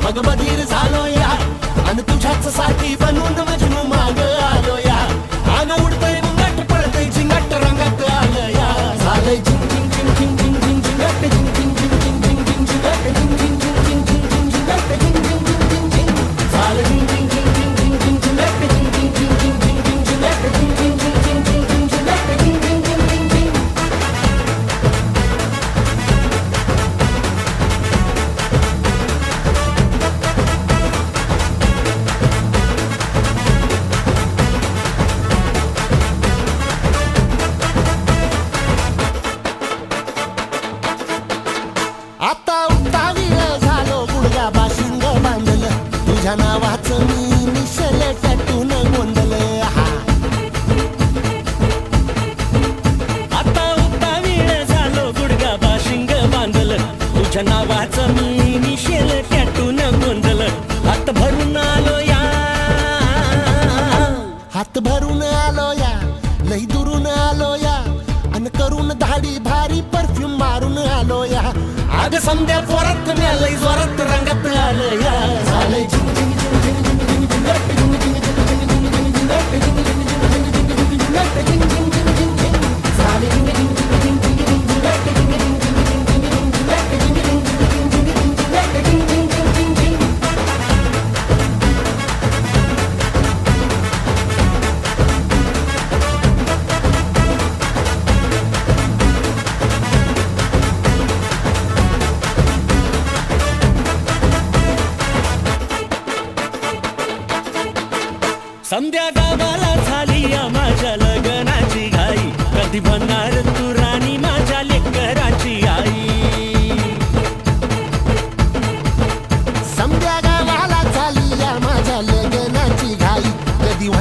मग बधीर झालो या आणि तुझ्याच साठी बनून मजनू माग आलो या आन उडतय मुंगट पळतय झिंगट रंगात आलं या झालंय झिंग झिंग झिंग झिंग झिंग झिंग झिंगट झिंग झिंग झिंग झिंग झिंग झिंग झिंगट झिंग झिंग झिंग झिंग झिंग झिंग झिंगट झिंग झिंग झिंग झिंग झिंग झालं झिंग झिंग झिंग झिंग झिंग झिंग झिंगट झिंग झिंग झिंग झिंग झिंग झिंग झिंगट झिंग झिंग झिंग झिंग झिंग झिंग झिंग झिंगट झिंग झिंग झिंग झिंग झिंग आता उतावीळ झालो गुडघा बाशिंग बांधलं तुझ्या नावाचं मी निशल टॅटून गोंधलं आता उतावीळ झालो गुडगा बाशिंग बांधलं तुझ्या नावाचं मी निशेल टॅटून गोंधलं हात भरून आलो या हात भरून आलो या लई दुरून आलो या अन करून धाडी भारी परफ्यूम मारून आलो या आग समद्या जोरात लई जोरात रंगात आलं या झालंय झिंग झिंग झिंग झिंग झिंग झिंग झिंगट झिंग झिंग झिंग झिंग झिंग झिंगट झिंग झिंग झिंग झिंग झिंग झिंगट झिंग झिंग झिंग झिंग झिंग झालंय झिंग झिंग झिंग झिंग झिंग झिंग झिंगट झिंग झिंग झिंग झिंग झिंग झिंगट झिंग झिंग झिंग झिंग झिंग झिंगट झिंग झिंग झिंग झिंग झिंग संध्या गावाला झाली या माझ्या लग्नाची घाई कधी बनणार